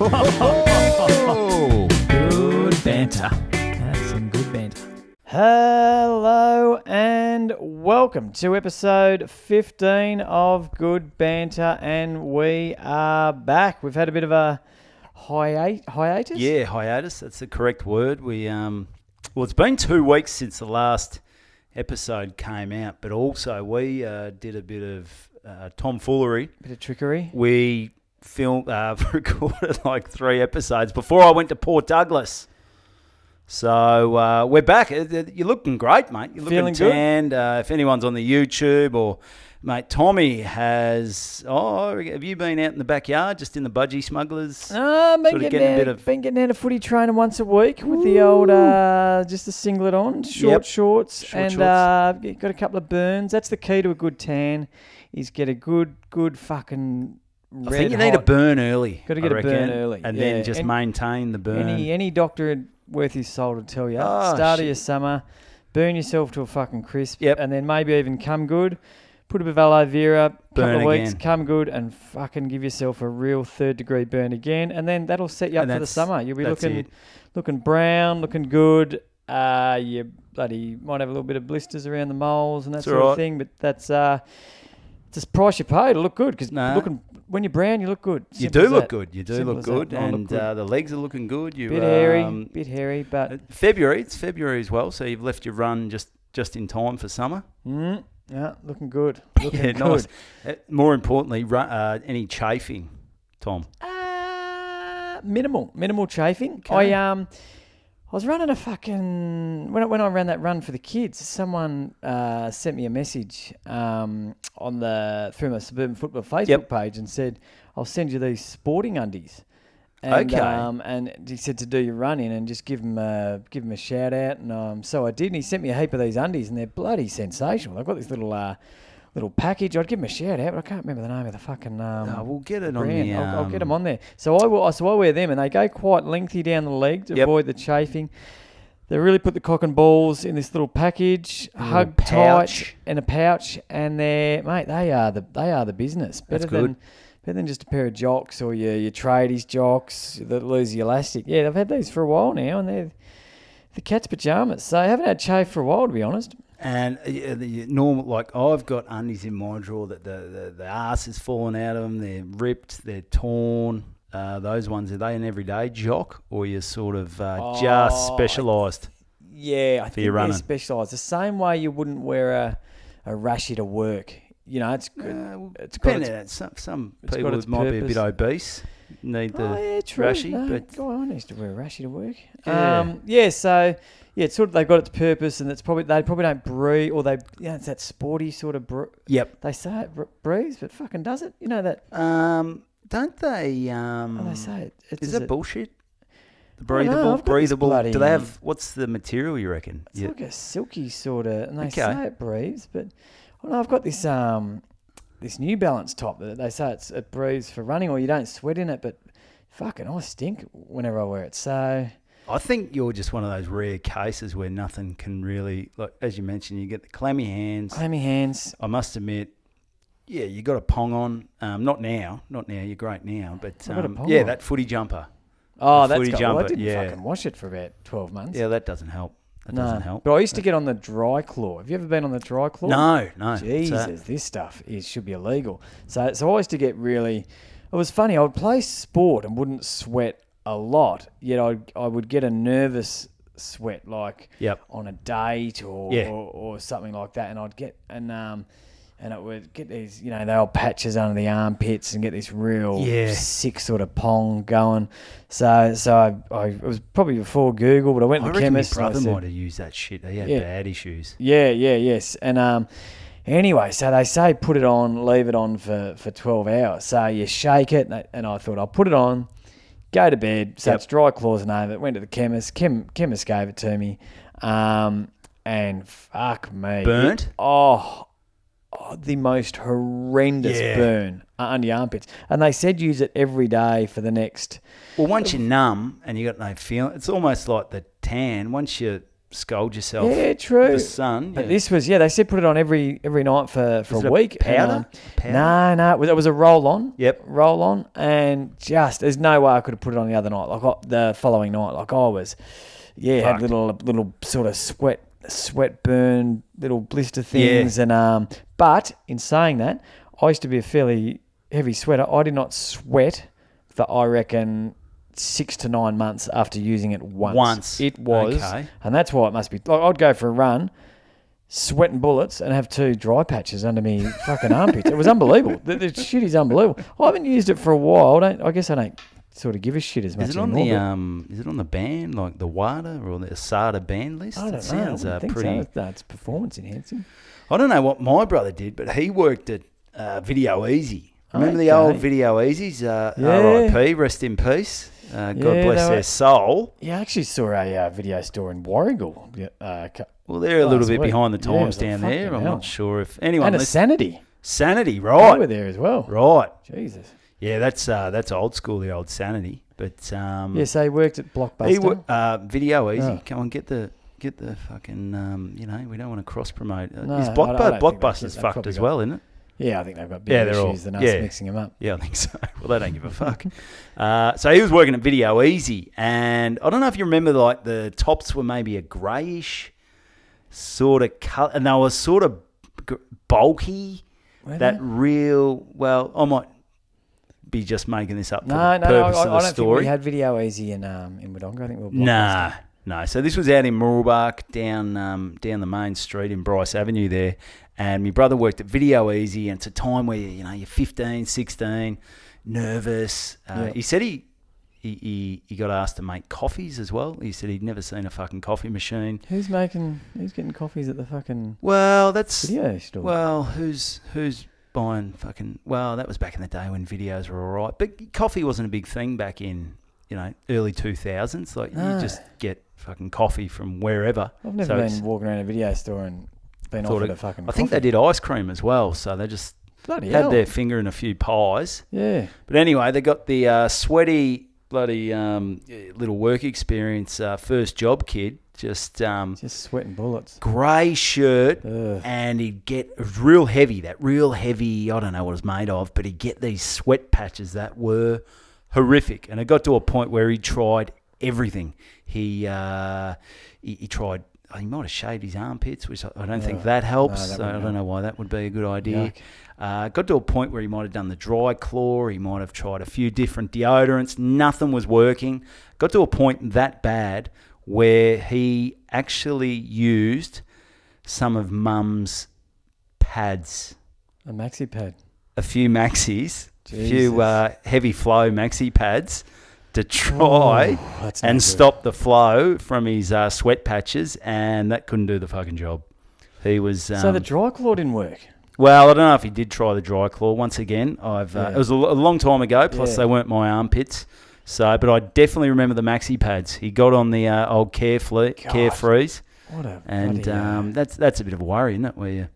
Oh, Good banter. That's some good banter. Hello and welcome to episode 15 of Good Banter, and we are back. We've had a bit of a hiatus? yeah, hiatus. That's the correct word. Well, it's been 2 weeks since the last episode came out, but also we did a bit of tomfoolery. Bit of trickery. We recorded like 3 episodes before I went to Port Douglas. So we're back. You're looking great, mate. You're looking Feeling good? tanned. If anyone's on the YouTube or, mate, Tommy has. Oh, have you been out in the backyard, just in the budgie smugglers? Been getting down to footy training once a week with the old just a singlet on, shorts, and got a couple of burns. That's the key to a good tan. Is get a good fucking. I think you need a burn early. Got to get a burn early, and then just maintain the burn. Any doctor worth his soul to tell you, start of your summer, burn yourself to a fucking crisp, and then maybe even come good. Put a bit of aloe vera, couple of weeks, come good, and fucking give yourself a real 3rd degree burn again, and then that'll set you up for the summer. You'll be looking brown, looking good. You bloody might have a little bit of blisters around the moles and that sort of thing, but that's just price you pay to look good, because when you're brown, you look good. You do look good. You do look good, and the legs are looking good. Bit hairy, but February. It's February as well, so you've left your run just in time for summer. Yeah, looking good. Looking good. Nice. More importantly, any chafing, Tom? Minimal chafing. Okay. I was running a fucking when I ran that run for the kids. Someone sent me a message through my Suburban Football Facebook page and said, "I'll send you these sporting undies." And, and he said to do your running and just give him a shout out, and so I did. And he sent me a heap of these undies, and they're bloody sensational. They've got this little package. I'd give him a shout out, but I can't remember the name of the fucking. We'll get it brand. on the. I'll get them on there. So I wear them, and they go quite lengthy down the leg to avoid the chafing. They really put the cock and balls in this little package, hug tight in a pouch, and they are the business. That's good. Better than just a pair of jocks or your tradies jocks that lose the elastic. Yeah, they've had these for a while now, and they're the cat's pajamas. So I haven't had chafe for a while, to be honest. And the normal, like I've got undies in my drawer that the arse is falling out of them. They're ripped, they're torn. Those ones, are they an everyday jock, or you're sort of just specialised? Yeah, I think running? They're specialised. The same way you wouldn't wear a rashie to work. You know, it's good. It's got some people might be a bit obese, need the rashie. No, but I used to wear a rashie to work. Yeah. So it's sort of they've got its purpose, and it's probably they don't breathe, or it's that sporty sort of. Yep. They say it breathes, but fucking does it? You know that? Don't they? They say it. Is that bullshit? The breathable. Do they have? What's the material you reckon? It's like a silky sort of, and they say it breathes, but. Well, I've got this this New Balance top that they say it breathes for running, or you don't sweat in it, but fucking I stink whenever I wear it. So I think you're just one of those rare cases where nothing can really, like as you mentioned, you get the clammy hands. I must admit, yeah, you got a pong on. Not now. You're great now, but that footy jumper. Oh, that's got. Well, I didn't fucking wash it for about 12 months. Yeah, that doesn't help. Doesn't help. But I used to get on the dry claw. Have you ever been on the dry claw? No. Jesus, this stuff should be illegal. So I used to get really... It was funny. I would play sport and wouldn't sweat a lot, yet I would get a nervous sweat, like on a date or something like that, and I'd get... And it would get these, the old patches under the armpits and get this real sick sort of pong going. So I it was probably before Google, but I went to the chemist. My brother might have used that shit. He had bad issues. Yes. And anyway, so they say put it on, leave it on for 12 hours. So you shake it, and I thought I'll put it on, go to bed. So it's dry claws and over. Went to the chemist. Chemist gave it to me, and fuck me, burnt. The most horrendous burn under your armpits. And they said use it every day for the next... Well, once you're numb and you got no feeling, it's almost like the tan. Once you scald yourself. Yeah, true. The sun. But this was, they said put it on every night for a week. Powder? No, it was a roll on. Yep. Roll on, and there's no way I could have put it on the other night, the following night. Like I was, had little sort of sweat burn, little blister things, and but in saying that, I used to be a fairly heavy sweater. I did not sweat for, I reckon, 6 to 9 months after using it once. It was, and that's why it must be. Like I'd go for a run, sweating bullets, and have 2 dry patches under me fucking armpits. It was unbelievable. The shit is unbelievable. I haven't used it for a while. I guess I don't sort of give a shit as much anymore. Is it on the band, like the WADA or the ASADA band list? I don't know. Sounds I think pretty. So. It's performance enhancing. I don't know what my brother did, but he worked at Video Easy. Remember the old Video Easies? R.I.P. Rest in peace. God bless their soul. Yeah, I actually saw a video store in Warragul. Well, they're a little bit behind the times down there. I'm not sure if anyone. And a Sanity. Sanity, right? They were there as well. Right. Jesus. Yeah, that's old school, the old Sanity. But so he worked at Blockbuster. Video Easy. Come on, get the fucking. We don't want to cross promote. No, is Blockbuster's fucked as well, isn't it? Yeah, I think they've got bigger issues than us mixing them up. Yeah, I think so. Well, they don't give a fuck. So he was working at Video Easy, and I don't know if you remember, like the tops were maybe a greyish sort of colour, and they were sort of bulky. Well, I might be just making this up for the purpose of the I don't story. think we had Video Easy in Wodonga. I think we were Blockbuster. No. So this was out in Mooroolbark, down the main street in Bryce Avenue there. And my brother worked at Video Easy, and it's a time where you're 15, 16, nervous. He said he got asked to make coffees as well. He said he'd never seen a fucking coffee machine. Who's getting coffees at the fucking video store? Well, who's buying fucking? Well, that was back in the day when videos were all right, but coffee wasn't a big thing back in early 2000s. Like you just get fucking coffee from wherever. I've never been walking around a video store and been offered a fucking coffee. I think they did ice cream as well, so they just had their finger in a few pies. Yeah. But anyway, they got the sweaty bloody little work experience first job kid. Just sweating bullets. Grey shirt, and he'd get real heavy. I don't know what it was made of, but he'd get these sweat patches that were horrific. And it got to a point where he tried everything. He tried. He might have shaved his armpits, which I don't think that helps. I don't know why that would be a good idea. Got to a point where he might have done the dry claw. He might have tried a few different deodorants. Nothing was working. Got to a point that bad where he actually used some of Mum's pads. A maxi pad. A few maxis. Jesus. A few heavy flow maxi pads to try and stop the flow from his sweat patches, and that couldn't do the fucking job. He was so the dry claw didn't work. Well, I don't know if he did try the dry claw. Once again, it was a long time ago. Plus, they weren't my armpits. So, but I definitely remember the maxi pads. He got on the old Carefrees, that's a bit of a worry, isn't it?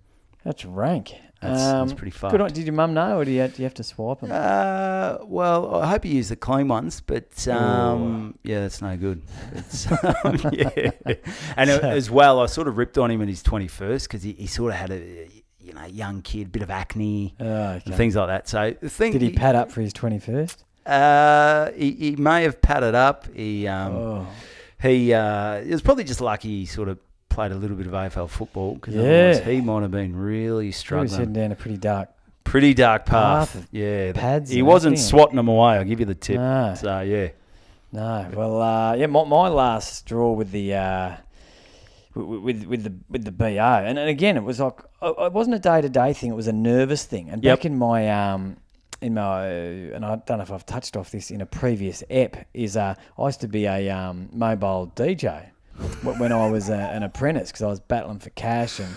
That's rank. That's pretty fucked. Did your mum know, or do you have to swipe them? Well, I hope you use the clean ones, but that's no good. And as well, I sort of ripped on him at his 21st because he sort of had a young kid, bit of acne, and things like that. So did he pad up for his 21st? He may have padded up. He was probably just lucky he sort of played a little bit of AFL football because otherwise he might have been really struggling. He was heading down a pretty dark path. Yeah, pads. He wasn't swatting them away. I'll give you the tip. No. So yeah. No. Well, my last straw with the with the BO, and again it was like it wasn't a day-to-day thing. It was a nervous thing. And back in my and I don't know if I've touched off this in a previous ep, I used to be a mobile DJ when I was an apprentice because I was battling for cash and.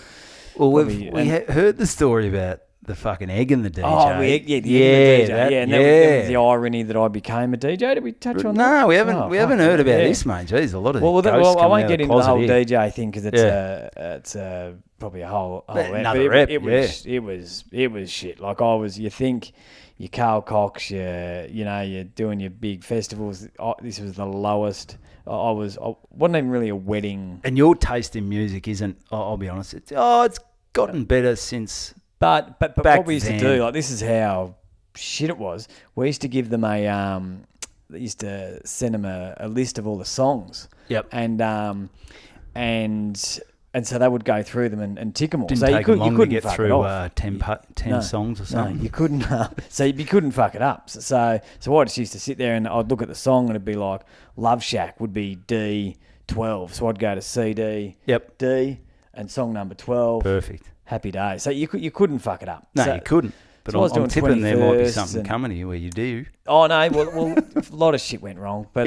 Well, we heard the story about the fucking egg and the DJ. Oh, the egg and the DJ. That was the irony that I became a DJ. Did we touch on that? No, we haven't. We haven't heard about this, mate. Jeez, a lot of I won't get into the whole DJ thing because it's probably a whole another rep. It was shit. Like you think your Carl Cox, you're doing your big festivals. This was the lowest. I wasn't even really a wedding. And your taste in music isn't. I'll be honest. It's gotten better since. But what we used to do, like this is how shit it was. We used to give them they used to send them a list of all the songs. Yep. And so they would go through them and tick them all. Didn't so take them long to get through 10 no, songs or something. No, you couldn't. So you couldn't fuck it up. So I just used to sit there and I'd look at the song and it'd be like Love Shack would be D12. So I'd go to CD, D, and song number 12. Perfect. Happy Days. So you couldn't fuck it up. No, so, you couldn't. But so I'm tipping there might be something coming to you where you do. Oh, no. Well, a lot of shit went wrong. But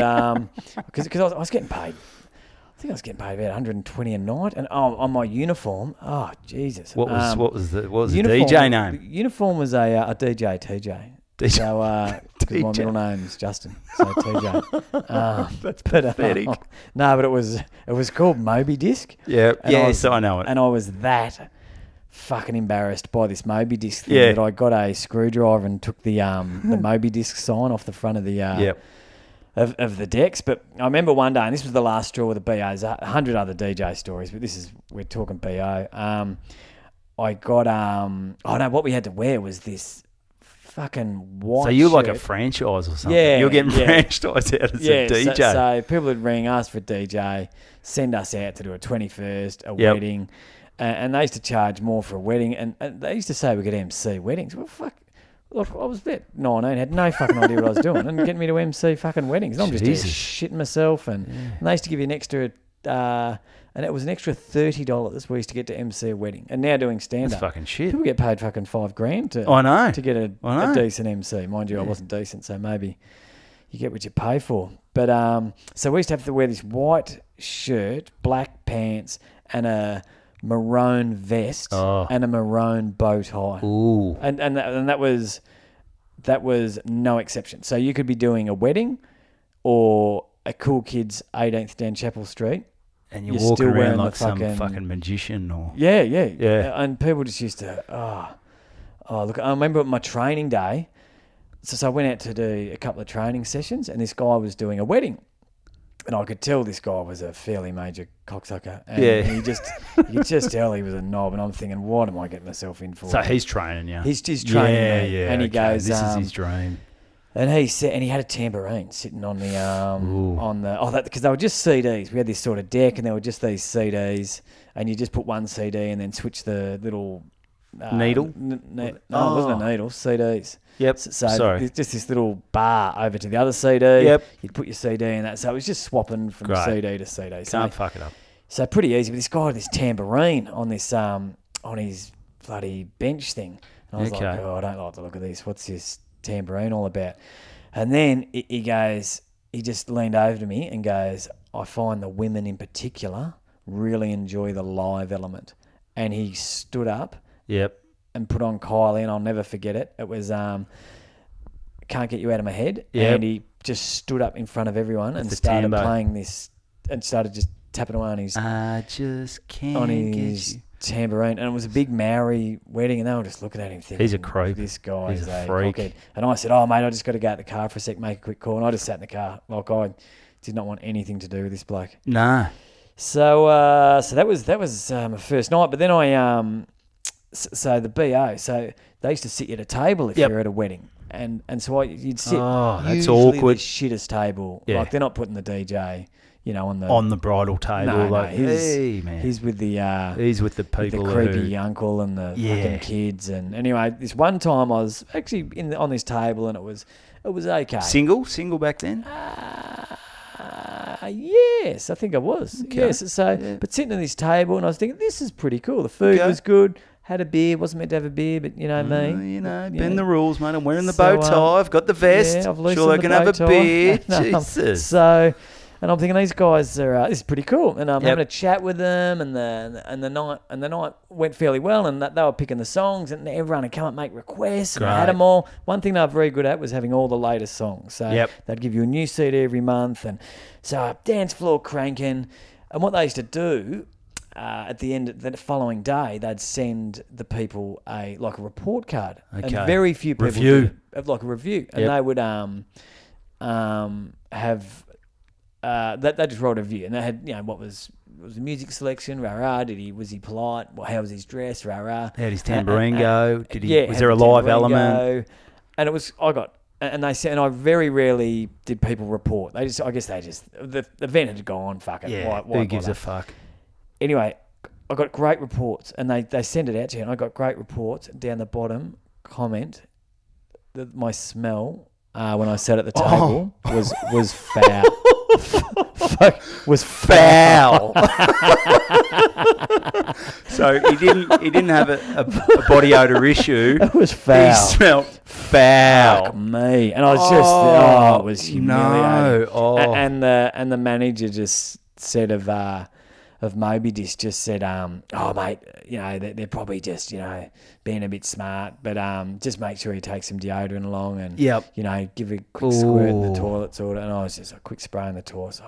because I was getting paid. I think I was getting paid about $120 a night, and on my uniform, oh Jesus! What was the DJ name? Uniform was a DJ TJ. So because my middle name's Justin, so TJ. That's pathetic. No, but it was called Moby Disc. Yeah, yes, I know it. And I was that fucking embarrassed by this Moby Disc thing that I got a screwdriver and took the Moby Disc sign off the front of the of the decks. But I remember one day, and this was the last straw with the BOs, 100 other DJ stories, but we're talking BO. I got, what we had to wear was this fucking white So you're shirt. like a franchise or something. Yeah. You're getting franchised out as a DJ. So people would ring us for DJ, send us out to do a 21st, a wedding, and they used to charge more for a wedding, and they used to say we could MC weddings. Well, fuck. Look, I was about 19, had no fucking idea what I was doing, and getting me to MC fucking weddings. And I'm just shitting myself, and they used to give you an extra, and it was an extra $30 we used to get to MC a wedding. And now doing stand-up. That's fucking shit. People get paid fucking $5,000 to get a decent MC. Mind you, I wasn't decent, so maybe you get what you pay for. But so we used to have to wear this white shirt, black pants, and a maroon vest and a maroon bow tie. Ooh. And that was no exception. So you could be doing a wedding or a Cool Kids 18th down Chapel Street. And you're walking around like some fucking magician or... Yeah. And people just used to... look, I remember my training day. So I went out to do a couple of training sessions, and this guy was doing a wedding. And I could tell this guy was a fairly major cocksucker. And you could just tell he was a knob. And I'm thinking, what am I getting myself in for? So he's training you. He's training me. Yeah, and he goes... This is his dream. And he had a tambourine sitting on the because they were just CDs. We had this sort of deck, and there were just these CDs, and you just put one CD and then switch the little needle. No, it wasn't a needle. CDs. Yep. So Sorry. just this little bar over to the other CD. Yep. You'd put your CD in that. So it was just swapping from CD to CD. Can't fuck it up. So pretty easy. But this guy had this tambourine on this on his bloody bench thing, and I was like, I don't like the look of this. What's this tambourine all about? And then he just leaned over to me and goes, I find the women in particular really enjoy the live element. And he stood up and put on Kylie, and I'll never forget it. It was Can't Get You Out of My Head. And he just stood up in front of everyone and started playing this, and started just tapping away on his I just can't get you. Tambourine. And it was a big Maori wedding, and they were just looking at him thinking, he's a creep. This guy is a freak. Cockhead. And I said, mate, I just got to go out the car for a sec, make a quick call. And I just sat in the car. Like, I did not want anything to do with this bloke. Nah. So that was my first night. But then so the BO, so they used to sit you at a table if you're at a wedding. And so you'd sit that's usually awkward. the shittest table. Yeah. Like, they're not putting the DJ... on the bridal table, he's with the he's with the people, the creepy uncle and the fucking kids. And anyway, this one time I was actually on this table, and it was okay. Single back then. Yes, I think I was. Okay. Yes, but sitting at this table, and I was thinking, this is pretty cool. The food was good. Had a beer. Wasn't meant to have a beer, but me. Bend the rules, mate. I'm wearing the bow tie. I've got the vest. I've sure I can have a beer. Jesus. And I'm thinking, these guys are this is pretty cool, and I'm having a chat with them, and the night went fairly well, and they were picking the songs, and everyone would come up and make requests, and I had them all. One thing they were very good at was having all the latest songs. So they'd give you a new CD every month, and so dance floor cranking. And what they used to do, at the end, the following day, they'd send the people a report card. Okay. And very few people Review. like a review. And they would have they just wrote a review, and they had what was the music selection, was he polite? How was his dress, How'd his tambourine go? Was there a live element? And it was and they said, and I very rarely did people report. The event had gone. Fuck it. Yeah. Why who gives a fuck? Anyway, I got great reports, and they sent it out to you, and I got great reports. Down the bottom, comment that my smell when I sat at the table was foul. Was foul. So he didn't have a body odor issue. It was foul. He smelled foul. Fuck me. And I was it was humiliating. No. And the manager just said of Moby Dish just said, mate, they're probably just, being a bit smart, but just make sure he takes some deodorant along and, give a quick squirt in the toilet sort of. And I was just a quick spray in the toilet.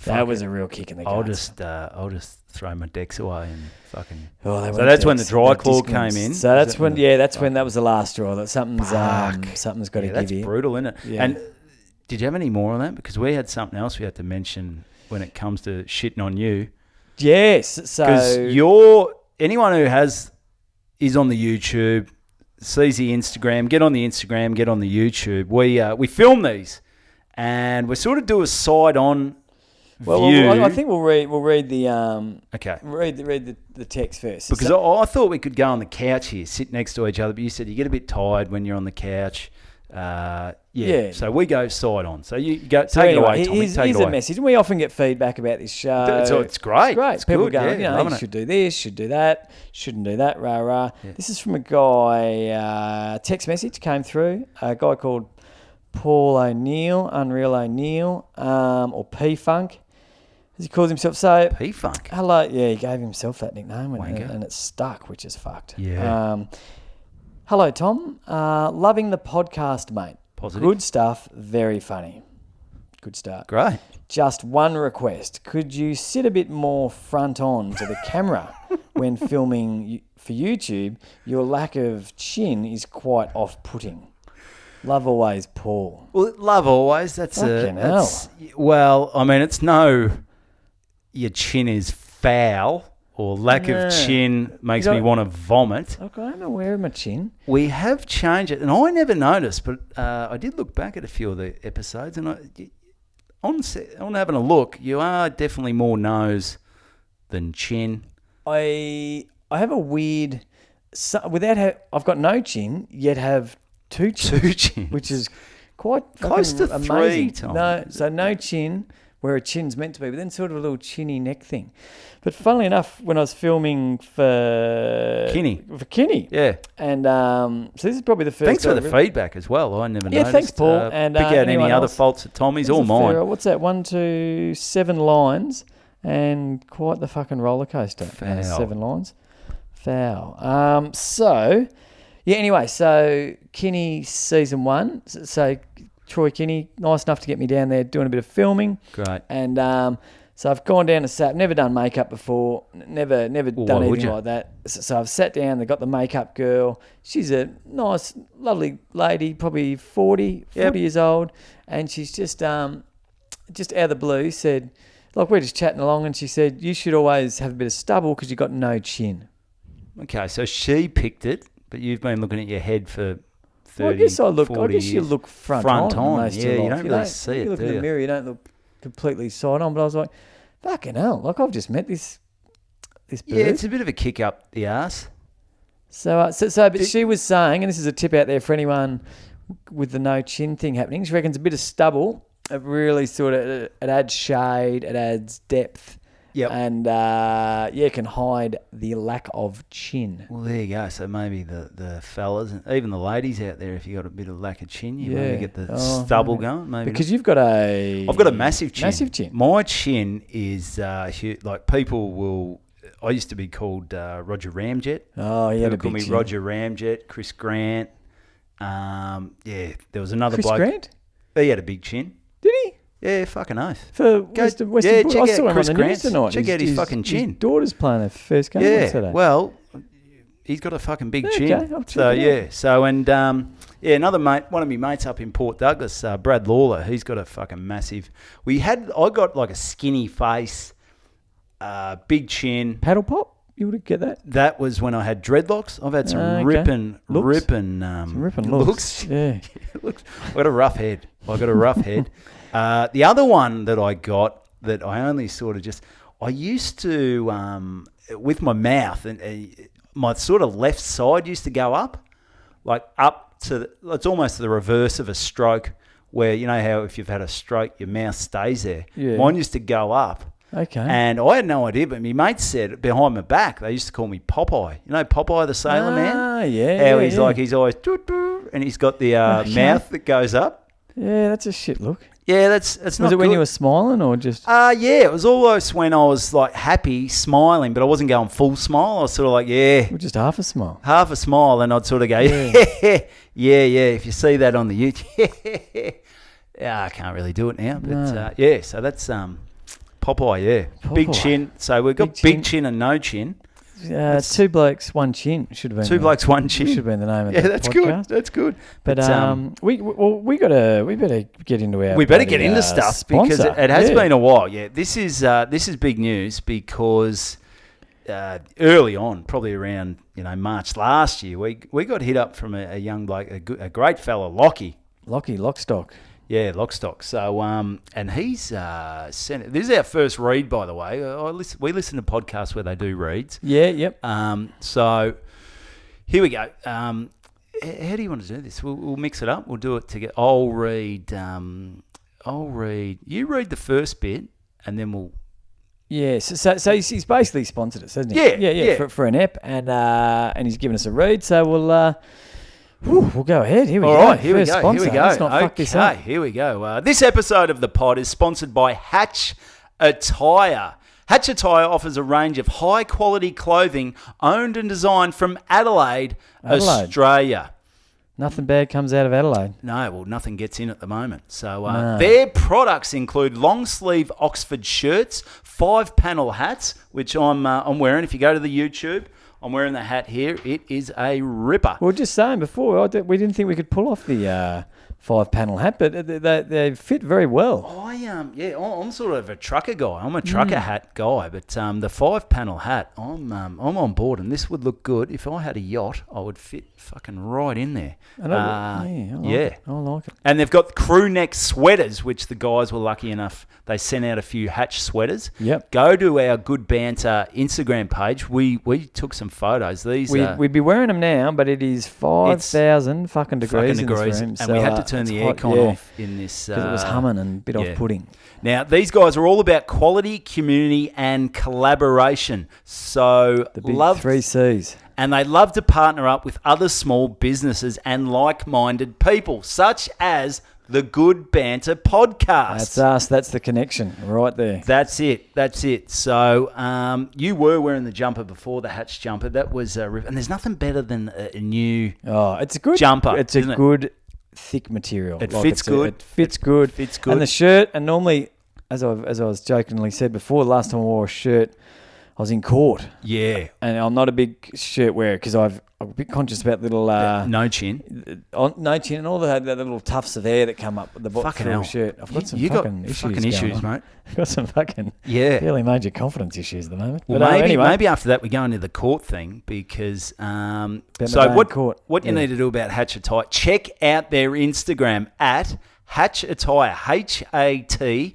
That was a real kick in the guts. I'll just throw my decks away and fucking. So that's when the dry claw came in. So that's when that was the last straw. That something's got to give you. That's brutal, isn't it? Yeah. And did you have any more on that? Because we had something else we had to mention when it comes to shitting on you. Yes, so because anyone who is on the YouTube, sees the Instagram, get on the Instagram, get on the YouTube. We film these, and we sort of do a side on view. I think we'll read the okay. Read the text first because I thought we could go on the couch here, sit next to each other. But you said you get a bit tired when you're on the couch. So we go side on. So you go take it away, Tommy. Here's a message. We often get feedback about this show. So it's great. It's people good. Going, you should do this, should do that, shouldn't do that, rah rah. Yeah. This is from a guy. Text message came through. A guy called Paul O'Neill, Unreal O'Neill, or P Funk, as he calls himself. So P Funk. Hello. Yeah, he gave himself that nickname, and it stuck, which is fucked. Yeah. Hello, Tom. Loving the podcast, mate. Positive. Good stuff. Very funny. Good start. Great. Just one request. Could you sit a bit more front on to the camera when filming for YouTube? Your lack of chin is quite off-putting. Love always, Paul. Well, love always. That's hell. Well, I mean, it's no. Your chin is foul. Or lack of chin makes me want to vomit. I don't know where my chin. We have changed it, and I never noticed, but I did look back at a few of the episodes, and on having a look, you are definitely more nose than chin. I have a weird, I've got no chin, yet have two chins, which is quite close to amazing. 3 times. No, so no chin. Where a chin's meant to be, but then sort of a little chinny neck thing. But funnily enough, when I was filming for Kinney, yeah, and so this is probably the first. Thanks for the feedback as well. I never noticed. Yeah, thanks, Paul. And pick out any other faults at Tommy's or mine. What's that? 1, 2, 7 lines, and quite the fucking roller coaster. Foul. 7 lines. Foul. So anyway, so Kinney season 1. So Troy Kinney, nice enough to get me down there doing a bit of filming. Great. And so I've gone down to sat. Never done makeup before. Never done anything like that. So I've sat down. They got the makeup girl. She's a nice, lovely lady, probably 40 years old, and she's just out of the blue said, like we're just chatting along, and she said, "You should always have a bit of stubble because you've got no chin." Okay, so she picked it, but you've been looking at your head for 30, well, I guess 40 years. You look front on. Yeah, you don't really see it, you look in the mirror, you don't look completely side on. But I was like, fucking hell, like I've just met this bird. Yeah, it's a bit of a kick up the arse. But she was saying, and this is a tip out there for anyone with the no chin thing happening, she reckons a bit of stubble, it really sort of, it adds shade, it adds depth. Yep. And, can hide the lack of chin. Well, there you go. So maybe the fellas and even the ladies out there, if you got a bit of lack of chin, you maybe get the stubble going. Maybe because you've got I've got a massive chin. Massive chin. My chin is huge. Like people will. I used to be called Roger Ramjet. Oh, yeah. People call me Roger Ramjet, Chris Grant. There was another Chris bloke. Grant? He had a big chin. Did he? Yeah, fucking oath. For Western Bush. I saw him Chris on the news tonight. Check out his fucking chin. His daughter's playing her first game on Saturday. Well, he's got a fucking big chin. Okay, Another mate, one of my mates up in Port Douglas, Brad Lawler, he's got a fucking massive... I got like a skinny face, big chin. Paddle pop? You would get that? That was when I had dreadlocks. I've had some ripping looks. Yeah. I got a rough head. The other one that I got that I only sort of just... I used to, with my mouth, and my sort of left side used to go up, like up to... it's almost the reverse of a stroke, where you know how if you've had a stroke, your mouth stays there. Yeah. Mine used to go up. Okay. And I had no idea, but my mate said behind my back, they used to call me Popeye. You know Popeye the Sailor Man? Ah, yeah. How he's like, he's always, and he's got the mouth that goes up. Yeah, that's a shit look. Yeah, that's not good. Was it when you were smiling or just? Yeah, it was almost when I was like happy, smiling, but I wasn't going full smile. I was sort of like, Well, just half a smile. Half a smile, and I'd sort of go, yeah. If you see that on the YouTube, yeah, I can't really do it now, but so that's Popeye, big chin. So we've got big chin and no chin. Two blokes, one chin should have been. Two blokes, one chin should have been the name of the that's podcast. Good. That's good. But we better get into our. We better get into stuff sponsor. because it has been a while. Yeah, this is big news because early on, probably around March last year, we got hit up from a young bloke, a great fella, Lockie, Lockstock. Yeah, Lockstock. So, and he's sent it. This is our first read, by the way. We listen to podcasts where they do reads. Yeah, yep. So, here we go. How do you want to do this? We'll mix it up. We'll do it together. I'll read. You read the first bit, and then we'll. Yeah, so he's basically sponsored us, hasn't he? Yeah. For an app, and he's given us a read. So we'll go ahead. Here we go. All right, here we go. Let's not fuck this up. Here we go. This episode of the pod is sponsored by Hatch Attire. Hatch Attire offers a range of high-quality clothing owned and designed from Adelaide, Australia. Nothing bad comes out of Adelaide. No, well, nothing gets in at the moment. So their products include long-sleeve Oxford shirts, 5-panel hats, which I'm wearing. If you go to the YouTube, I'm wearing the hat here. It is a ripper. We were just saying before, we didn't think we could pull off the 5-panel hat, but they fit very well. I'm sort of a trucker guy. I'm a trucker hat guy, but the 5-panel hat, I'm on board, and this would look good. If I had a yacht, I would fit fucking right in there. I like it. And they've got crew neck sweaters, which the guys were lucky enough. They sent out a few Hatch sweaters. Yep. Go to our Good Banter Instagram page. We took some photos. We'd be wearing them now, but it is 5,000 fucking degrees in this room. And we had to turn the aircon off in this. Because it was humming and a bit off-putting. Now, these guys are all about quality, community, and collaboration. So the big 3 C's. And they love to partner up with other small businesses and like-minded people, such as the Good Banter podcast. That's us. That's the connection right there. That's it. So you were wearing the jumper before, the Hatch jumper. That was and there's nothing better than a new it's a good jumper. It's a good thick material. It fits good. It fits good. And the shirt, and normally, as I was jokingly said before, last time I wore a shirt, I was in court. Yeah. And I'm not a big shirt wearer because I'm a bit conscious about little... no chin. No chin and all the little tufts of hair that come up the bottom of the shirt. I've got some fucking issues mate. I've got some fucking fairly major confidence issues at the moment. Well, but maybe after that we go into the court thing because... what you need to do about Hatch Attire, check out their Instagram at Hatch Attire, HATCHATTIR.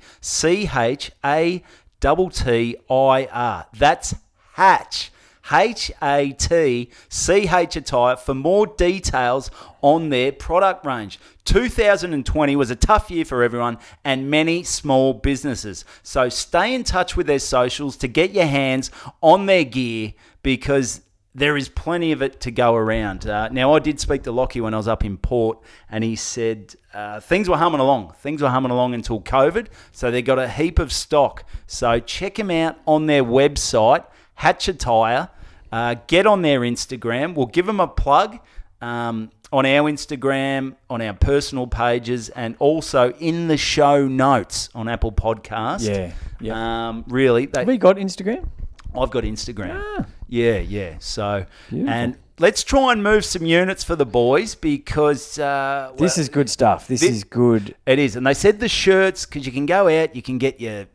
That's Hatch. HATCH Attire for more details on their product range. 2020 was a tough year for everyone and many small businesses. So stay in touch with their socials to get your hands on their gear because there is plenty of it to go around. Now, I did speak to Lockie when I was up in Port, and he said things were humming along. Things were humming along until COVID, so they got a heap of stock. So check them out on their website, Hatch Attire. Get on their Instagram. We'll give them a plug. on our Instagram, on our personal pages, and also in the show notes on Apple Podcast. Yeah. Really. Have we got Instagram? I've got Instagram. Ah. Yeah. So, Beautiful. and let's try and move some units for the boys because... this is good stuff. This is good. It is. And they said the shirts, because you can go out, you can get your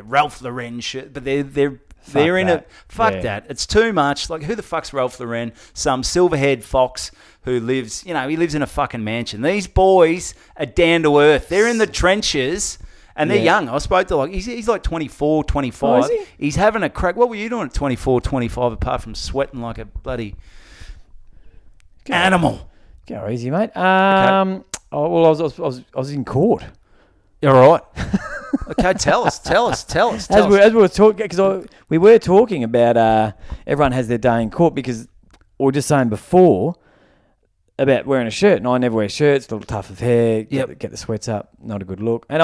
Ralph Lauren shirt, but they're in it. Fuck that. It's too much. Like, who the fuck's Ralph Lauren? Some silver-haired fox who lives, he lives in a fucking mansion. These boys are down to earth. They're in the trenches and they're young. I spoke to he's like 24, 25. Oh, is he? He's having a crack. What were you doing at 24, 25 apart from sweating like a bloody animal? Go easy, mate. Okay. Oh, well, I was in court. You're right. Okay, tell us. As we were talking, because we were talking about everyone has their day in court because we were just saying before about wearing a shirt, and I never wear shirts. A little tough of hair, get the sweats up, not a good look. And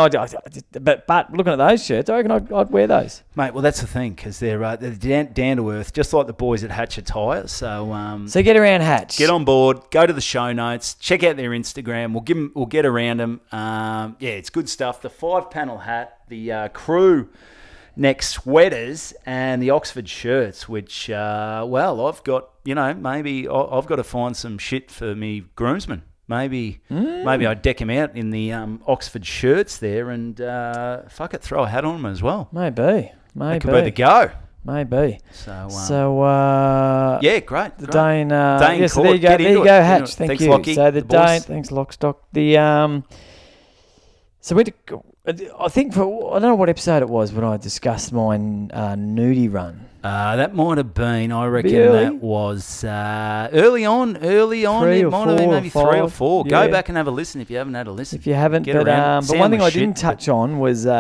but looking at those shirts, I reckon I'd wear those, mate. Well, that's the thing because they're down to earth, just like the boys at Hatch Attire. So get around Hatch, get on board, go to the show notes, check out their Instagram. We'll get around them. It's good stuff. The 5-panel hat, the crew neck sweaters, and the Oxford shirts, which I've got. Maybe I've got to find some shit for me groomsmen. Maybe I deck him out in the Oxford shirts there and throw a hat on them as well. Maybe. That could be the go. Maybe. So great. The Dane. Dane so there you go. There you go, Hatch. Thank you. Lockie, so the Dane. Thanks, Lockstock. So I think I don't know what episode it was when I discussed my nudie run. That might have been, I reckon that was early on. It might have been maybe 3 or 4. Yeah. Go back and have a listen if you haven't had a listen. If you haven't, but one thing I didn't touch on was through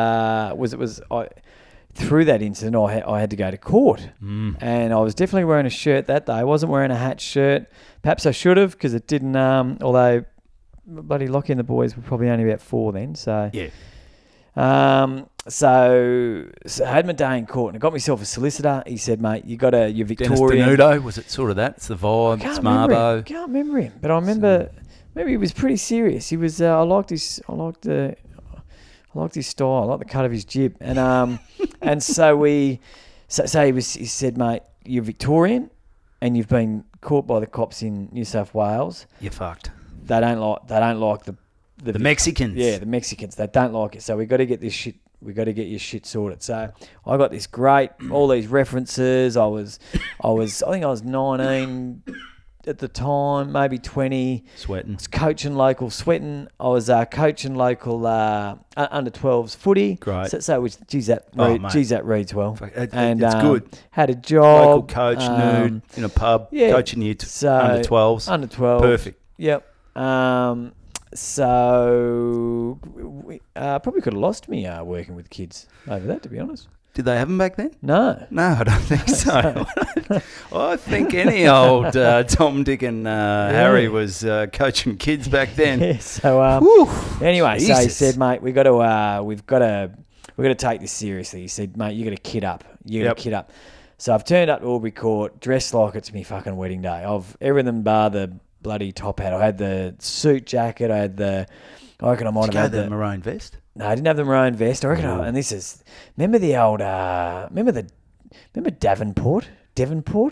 that incident I had to go to court, and I was definitely wearing a shirt that day. I wasn't wearing a Hatch shirt. Perhaps I should have because it didn't. Although bloody Lockie and the boys were probably only about 4 then. So yeah. So I had my day in court and I got myself a solicitor. He said, mate, you're Victorian. Dennis Denudo, was it sort of that? It's the vibe, it's Marbo. I can't remember him, but I remember maybe he was pretty serious. He was, I liked his style. I liked the cut of his jib. And, and so he said, mate, you're Victorian and you've been caught by the cops in New South Wales. You're fucked. They don't like the Mexicans. Yeah, the Mexicans. They don't like it. So we got to get this shit. We got to get your shit sorted. So I got this great, all these references. I think I was 19 at the time, maybe 20. Sweating. I was coaching local sweating. I was coaching local under 12s footy. Great. That reads well. And it's good. Had a job. Local coach, nude, in a pub, coaching you under 12s. Under 12s. Perfect. Yep. So probably could have lost me working with kids over that, to be honest. Did they have them back then? No, I don't think so. I think any old Tom, Dick, and Harry was coaching kids back then. Yeah, so anyway, Jesus. So he said, mate, we've got to take this seriously. He said, mate, you got to kid up. Kid up. So I've turned up to Albury Court, dressed like it's me fucking wedding day. I've everything bar the bloody top hat. I had the suit jacket. I reckon I might have had the maroon vest. No, I didn't have the maroon vest. I reckon. And this is remember the old remember Devonport.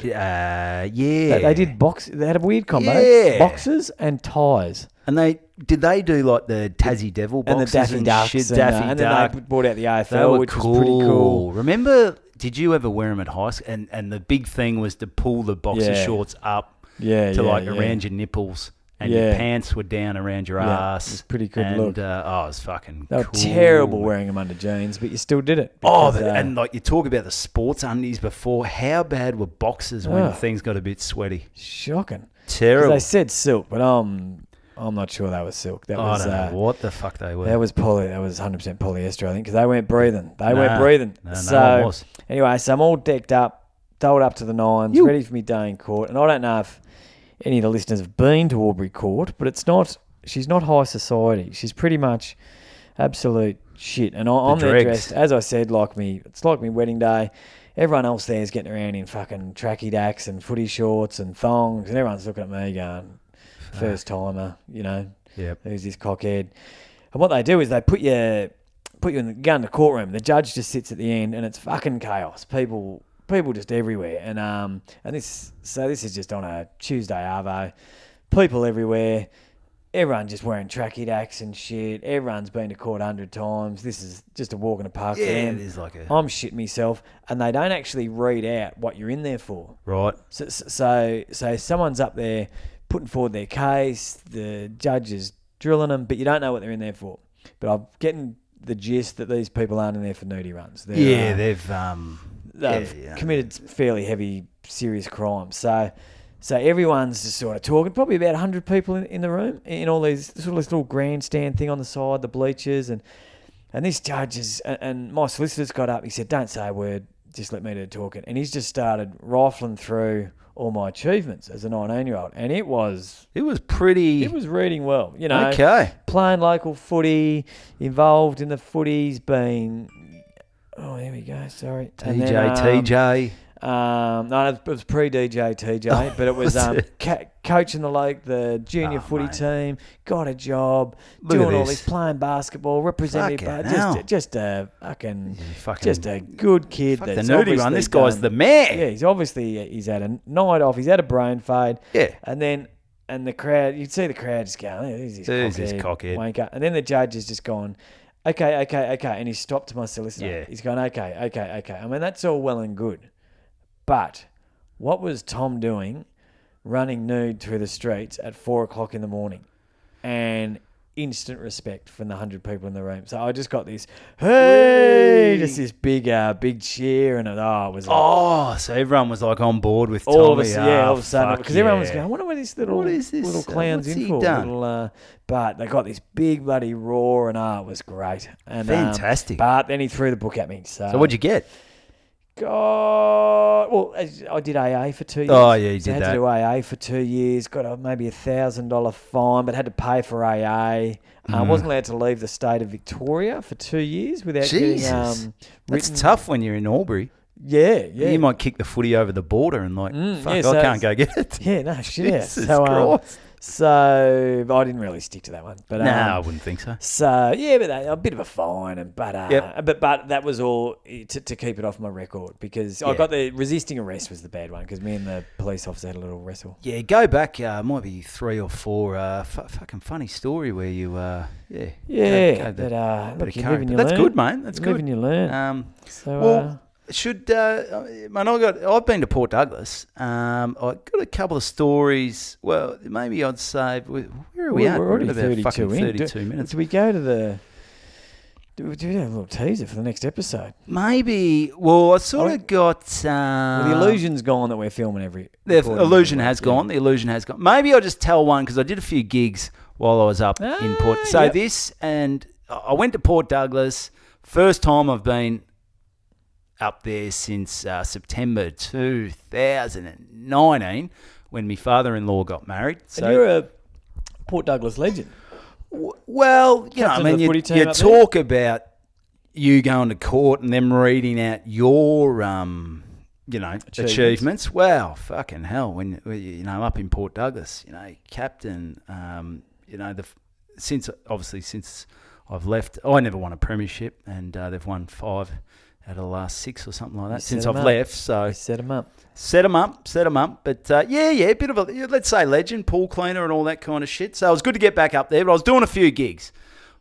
Yeah. They did box. They had a weird combo. Yeah. Boxes and ties. And they do like the Tassie Devil boxes and the Daffy Ducks shit, and then they brought out the AFL, which was pretty cool. Remember? Did you ever wear them at high school? And the big thing was to pull the boxer shorts up around your nipples. And your pants were down around your ass. It was pretty good look. It was fucking They were terrible wearing them under jeans, but you still did it. Because, and like you talk about the sports undies before, how bad were boxers when things got a bit sweaty? Shocking. Terrible. They said silk, but I'm not sure that was silk. That was, I don't know what the fuck they were. That was 100% polyester, I think, because they weren't breathing. No, no one was. Anyway, so I'm all decked up, doled up to the nines, ready for me day in court, and I don't know if any of the listeners have been to Albury Court, but she's not high society. She's pretty much absolute shit. And I'm there dressed, as I said, it's like me wedding day. Everyone else there is getting around in fucking tracky dacks and footy shorts and thongs, and everyone's looking at me going, first timer, Yep. who's this cockhead. And what they do is they put you in the courtroom. The judge just sits at the end, and it's fucking chaos. People just everywhere. And this is just on a Tuesday arvo. People everywhere. Everyone just wearing tracky dacks and shit. Everyone's been to court 100 times. This is just a walk in the park for them. It is like I'm shitting myself. And they don't actually read out what you're in there for. Right. So someone's up there putting forward their case. The judge is drilling them, but you don't know what they're in there for. But I'm getting the gist that these people aren't in there for nudie runs. They've committed fairly heavy, serious crimes. So everyone's just sort of talking, probably about 100 people in the room, in all these sort of this little grandstand thing on the side, the bleachers, and this judge and my solicitor's got up. He said, "Don't say a word, just let me do talking." And he's just started rifling through all my achievements as a 19-year-old, and it was pretty. It was reading well, Okay. Playing local footy, involved in the footies, been. Oh, here we go. Sorry, TJ. No, it was pre-DJ TJ, but it was coaching the junior footy team, got a job, doing all this, playing basketball, representing, just a good kid. The nudie run. This guy's the man. Yeah, he's had a night off. He's had a brain fade. Yeah, and the crowd, you'd see the crowd just going, "Who's this cockhead wanker?" And then the judge has just gone, "Okay," and he stopped to my solicitor. Yeah. He's gone, "Okay." I mean, that's all well and good. But what was Tom doing running nude through the streets at 4 o'clock in the morning? And instant respect from the 100 people in the room. So I just got this, hey, just this big cheer. And it was like, so everyone was like on board with all Tommy. All of a sudden. Because everyone was going, I wonder what this little clown's in for. But they got this big bloody roar and it was great. And, fantastic. But then he threw the book at me. So what'd you get? God, well, I did AA for 2 years. Oh, yeah, you did that. I had to do AA for 2 years. Got maybe $1,000 fine, but had to pay for AA. Wasn't allowed to leave the state of Victoria for 2 years without getting written. That's tough when you're in Albury. Yeah. You might kick the footy over the border and I can't go get it. Yeah, no shit. Jesus Christ. So I didn't really stick to that one. But I wouldn't think so. So yeah, but a bit of a fine, but that was all to keep it off my record because I got the resisting arrest was the bad one because me and the police officer had a little wrestle. Yeah, go back. Might be 3 or 4. Fucking funny story where you look, you live and you learn. That's good, mate. That's good. Live and you learn. I've been to Port Douglas. I got a couple of stories. Well, maybe I'd say where are we at? We're already about 32 minutes. Do we go to the? Do we have a little teaser for the next episode? Maybe. Well, I sort of got. The illusion's gone that we're filming every. The illusion has gone. The illusion has gone. Maybe I'll just tell one because I did a few gigs while I was up in Port. So I went to Port Douglas. First time I've been up there since September 2019 when my father-in-law got married. So and you're a Port Douglas legend. Well, you talk about you going to court and them reading out your achievements. Wow, fucking hell! When up in Port Douglas, captain. Since I've left, I never won a premiership, and they've won 5 out of the last 6 or something like that since I've left. So set them up. But a bit of a, let's say, legend, pool cleaner and all that kind of shit. So it was good to get back up there, but I was doing a few gigs.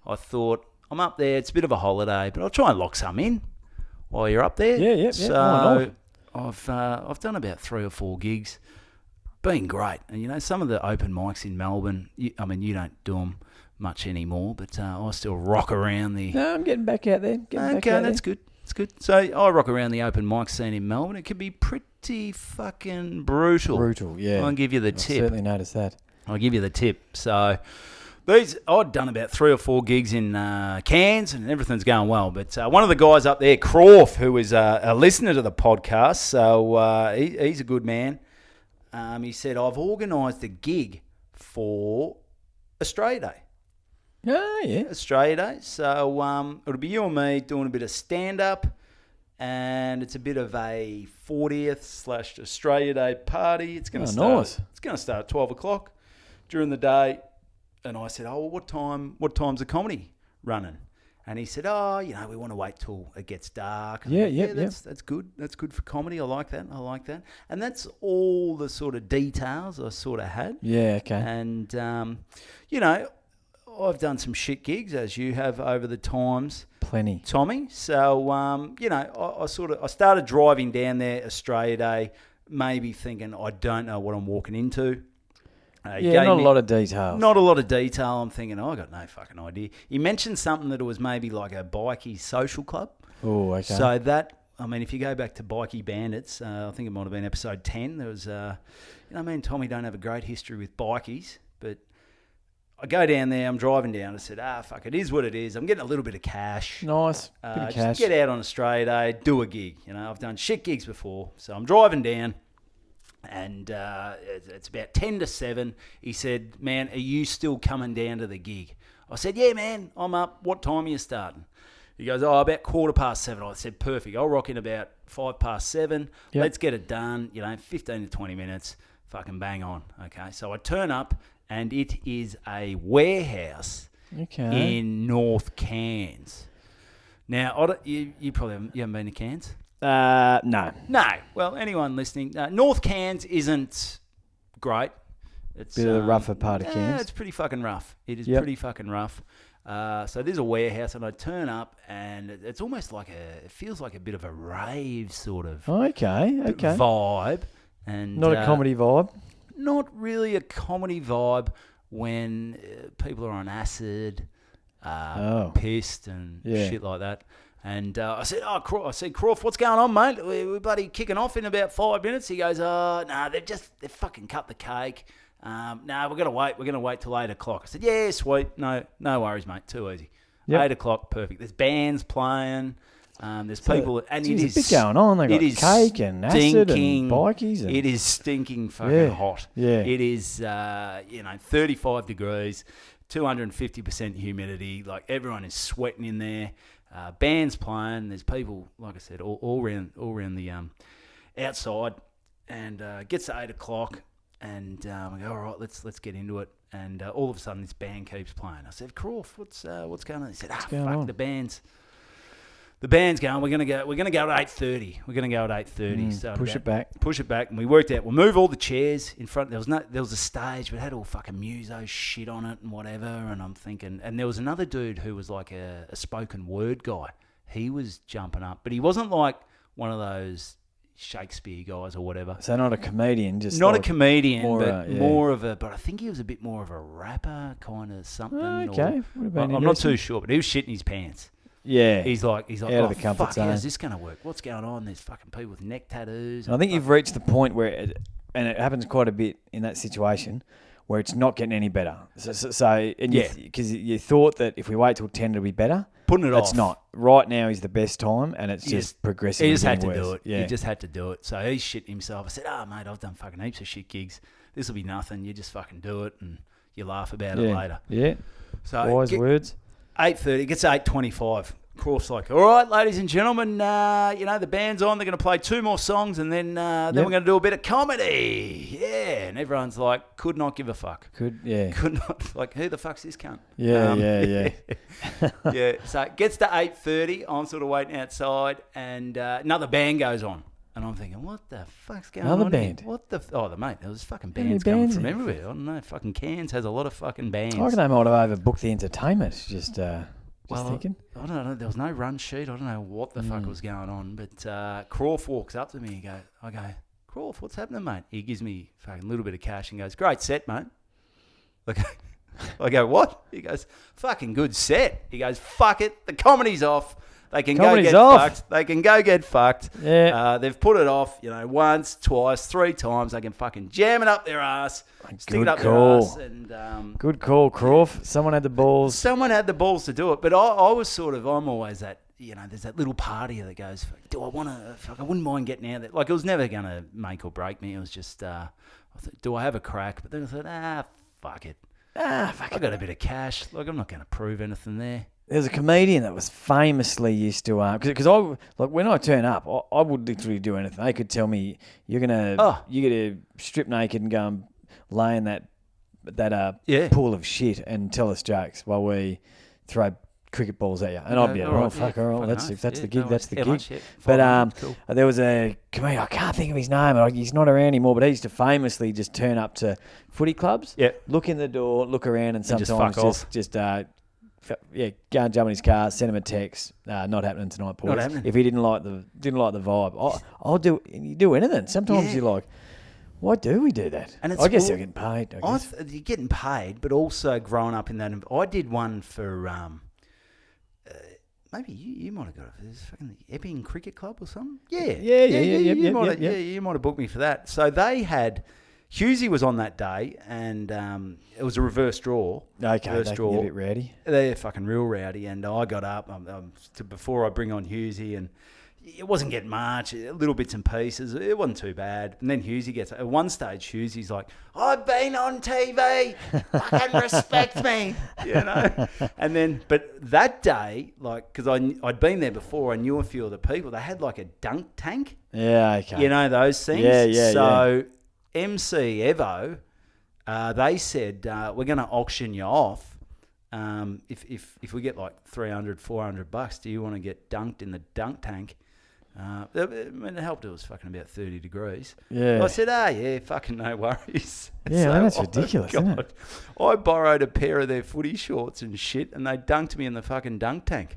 I thought, I'm up there, it's a bit of a holiday, but I'll try and lock some in while you're up there. Yeah. So I've done about 3 or 4 gigs. Been great. And, some of the open mics in Melbourne, you don't do them much anymore, but I still rock around the... No, I'm getting back out there. That's good. It's good. So I rock around the open mic scene in Melbourne. It can be pretty fucking brutal. Brutal, yeah. I'll give you the tip. Certainly noticed that. I'll give you the tip. So I'd done about 3 or 4 gigs in Cairns and everything's going well. But one of the guys up there, Croft, who is a listener to the podcast, so he's a good man. He said, I've organised a gig for Australia Day. Oh, yeah. Australia Day. So it'll be you and me doing a bit of stand-up, and it's a bit of a 40th/Australia Day party. It's going to start. Nice. It's going to start at 12 o'clock. during the day. And I said, oh, well, what time's the comedy running? And he said, oh, we want to wait till it gets dark. That's good. That's good for comedy. I like that. And that's all the sort of details I sort of had. Yeah, okay. And, I've done some shit gigs, as you have over the times. Plenty. Tommy. So, I started driving down there Australia Day, maybe thinking, I don't know what I'm walking into. Not a lot of details. Not a lot of detail. I'm thinking, I got no fucking idea. He mentioned something that it was maybe like a bikie social club. Oh, okay. So if you go back to Bikie Bandits, I think it might have been episode 10, there was, me and Tommy don't have a great history with bikies, but I go down there, I'm driving down, I said, fuck, it is what it is. I'm getting a little bit of cash. Nice, bit of cash. Just get out on Australia Day, do a gig. I've done shit gigs before. So I'm driving down. And it's about 10 to 7. He said, man, are you still coming down to the gig? I said, yeah, man, I'm up. What time are you starting? He goes, about 7:15. I said, perfect. I'll rock in about 7:05. Yep. Let's get it done. 15 to 20 minutes. Fucking bang on. Okay. So I turn up and it is a warehouse in North Cairns. Now, you haven't been to Cairns? No. Well, anyone listening, North Cairns isn't great. It's bit of the rougher part of Cairns. It's pretty fucking rough. It is pretty fucking rough. So there's a warehouse, and I turn up, and it's almost like it feels like a bit of a rave sort of vibe. And not a comedy vibe? Not really a comedy vibe when people are on acid, pissed and shit like that. And I said, Croft, what's going on, mate? We're bloody kicking off in about 5 minutes. He goes, they've fucking cut the cake. We're going to wait till 8 o'clock. I said, yeah, sweet. No worries, mate. Too easy. Yep. 8 o'clock, perfect. There's bands playing. There's people. And it is a bit going on. They got cake and acid and bikies. It is stinking fucking hot. Yeah. It is, 35 degrees, 250% humidity. Like, everyone is sweating in there. Bands playing. There's people, like I said, all around the outside. And gets to 8 o'clock, and we go, all right, let's get into it. And all of a sudden, this band keeps playing. I said, Croft, what's going on? He said, the band's going. We're gonna go at 8:30. We're gonna go at 8:30. So push it back, and we worked out. We'll move all the chairs in front. There was a stage, but it had all fucking muso shit on it and whatever. And I'm thinking, and there was another dude who was like a spoken word guy. He was jumping up, but he wasn't like one of those Shakespeare guys or whatever. So not a comedian, just not a comedian, more of a. But I think he was a bit more of a rapper, kind of something. Okay, I'm not too sure, but he was shitting his pants. Yeah, he's like, out of the comfort zone. How's this going to work? What's going on? There's fucking people with neck tattoos. I think you've reached the point where, and it happens quite a bit in that situation, where it's not getting any better. Because you thought that if we wait till 10 it'll be better. Putting it off. It's not. Right now is the best time, and it's just progressively He just had to worse. do it. Yeah. He just had to do it. So he's shitting himself. I said, mate, I've done fucking heaps of shit gigs. This will be nothing. You just fucking do it, and you laugh about it later. Yeah. So wise words. 8:30. It gets 8:25. Croft's like, all right, ladies and gentlemen, the band's on. They're going to play 2 more songs, and then we're going to do a bit of comedy. Yeah, and everyone's like, could not give a fuck. Could not, like, who the fuck's this cunt? Yeah. Yeah. So it gets to 8:30. I'm sort of waiting outside, and another band goes on. And I'm thinking, what the fuck's going on? Another band. Here? Mate, there was fucking bands coming from everywhere. I don't know. Fucking Cairns has a lot of fucking bands. I reckon they might have overbooked the entertainment. Just thinking. I don't know. There was no run sheet. I don't know what the fuck was going on. But Croft walks up to me. I go, Croft, what's happening, mate? He gives me fucking little bit of cash and goes, great set, mate. I go, what? He goes, fucking good set. He goes, fuck it. The comedy's off. They can go get fucked. They can go get fucked. Yeah. They've put it off, once, twice, 3 times. They can fucking jam it up their ass, stick it up their ass. And, good call, Croft. Someone had the balls. Someone had the balls to do it. But I was I'm always that, there's that little party that goes, do I want to, I wouldn't mind getting out there. Like, it was never going to make or break me. It was just, I thought, do I have a crack? But then I thought, fuck it. I got a bit of cash. Like, I'm not going to prove anything there. There's a comedian that was famously used to because when I turn up, I would literally do anything. They could tell me you're gonna strip naked and go and lay in that pool of shit and tell us jokes while we throw cricket balls at you. And I'd be like, that's the gig, that's the gig. But there was a comedian, I can't think of his name, he's not around anymore, but he used to famously just turn up to footy clubs, look in the door, look around, and sometimes just go and jump in his car, send him a text. Not happening tonight, boys. Not happening. If he didn't like the vibe, I'll do. You do anything. Sometimes you're like, why do we do that? And I guess they're getting paid. You're getting paid, but also growing up in that. I did one for maybe you might have got it. There's fucking the Epping Cricket Club or something. You might have booked me for that. So they had. Hughesy was on that day, and it was a reverse draw. Okay, they can get a bit rowdy. They're fucking real rowdy, and I got up before I bring on Hughesy, and it wasn't getting much, little bits and pieces. It wasn't too bad. And then Hughesy gets, at one stage, Hughesy's like, I've been on TV, fucking respect me, you know. And then, but that day, like, because I'd been there before, I knew a few of the people. They had like a dunk tank. Yeah, okay. You know those things. Yeah. So. MC Evo, they said, we're going to auction you off. If we get like $300-400, do you want to get dunked in the dunk tank? It helped. It was fucking about 30 degrees. Yeah. I said, fucking no worries. Yeah, so, that's ridiculous, isn't it? I borrowed a pair of their footy shorts and shit, and they dunked me in the fucking dunk tank.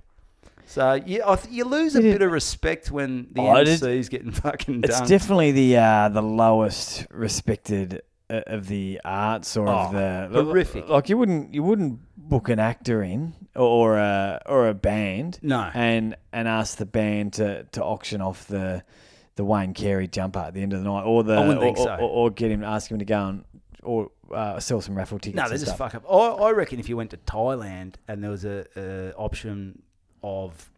So you lose a bit of respect when the MC's getting fucking dunked. It's definitely the lowest respected of the arts or of the horrific. Like you wouldn't book an actor in or a band, no, and ask the band to auction off the Wayne Carey jumper at the end of the night, or I wouldn't think so. or ask him to go and or sell some raffle tickets. No, they just fuck up. I reckon if you went to Thailand and there was a option of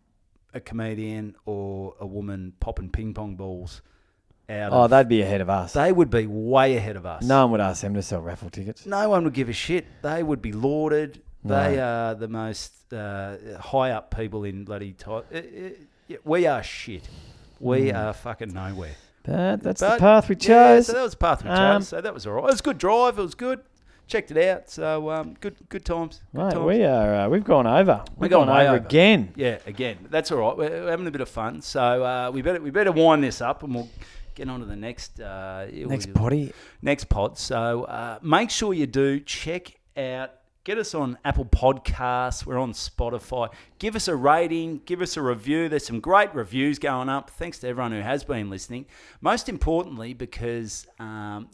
a comedian or a woman popping ping pong balls out they'd be ahead of us. They would be way ahead of us. No one would ask them to sell raffle tickets. No one would give a shit. They would be lauded. No. They are the most high up people in bloody Thailand. We are shit. We are fucking nowhere. But that's the path we chose. So that was the path we chose. So that was all right. It was a good drive. It was good. Checked it out, so good times. Right, we've gone over. We've gone over again. Yeah, again. That's all right. We're having a bit of fun, so we better wind this up, and we'll get on to the next pod. So make sure you do check out. Get us on Apple Podcasts. We're on Spotify. Give us a rating. Give us a review. There's some great reviews going up. Thanks to everyone who has been listening. Most importantly, because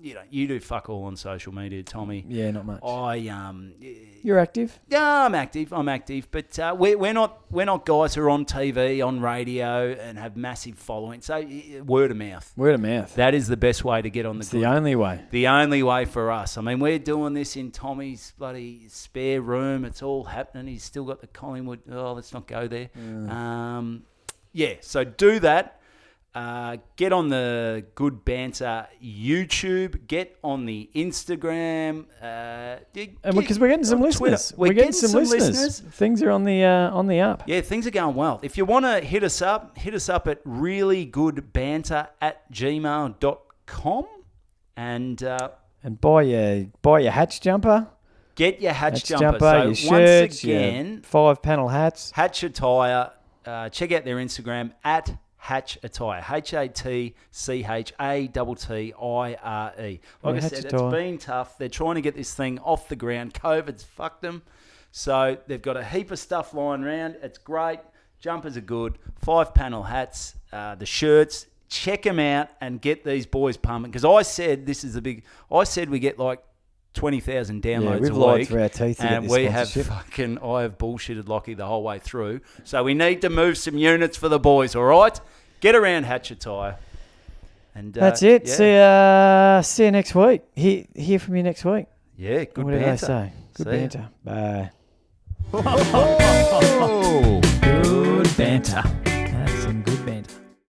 you do fuck all on social media, Tommy. Yeah, not much. You're active? Yeah, I'm active. But we're not guys who are on TV, on radio, and have massive following. So word of mouth. Word of mouth. That is the best way to get on the. It's the only way. The only way for us. I mean, we're doing this in Tommy's bloody spare room. It's all happening. He's still got the Collingwood. Oh, let's not go there. So do that. Get on the Good Banter YouTube. Get on the Instagram. And because we're getting some listeners. We're getting some listeners. Things are on the up. Yeah, things are going well. If you want to hit us up at reallygoodbanter@gmail.com and buy your Hatch jumper. Get your Hatch jumper. So your shirts, once again, your 5-panel hats. Hatch Attire. Check out their Instagram at Hatch Attire. HATCHATTIRE. Like I said, it's been tough. They're trying to get this thing off the ground. COVID's fucked them. So they've got a heap of stuff lying around. It's great. Jumpers are good. 5-panel hats. The shirts. Check them out and get these boys pumping. Because I said we get like 20,000 downloads we've a lied week, through our teeth to and get this I have bullshitted Lockie the whole way through. So we need to move some units for the boys. All right, get around Hatch Attire. And that's it. Yeah. See you next week. Hear from you next week. Yeah, good what banter. What did I say? Good banter. Bye. Good banter.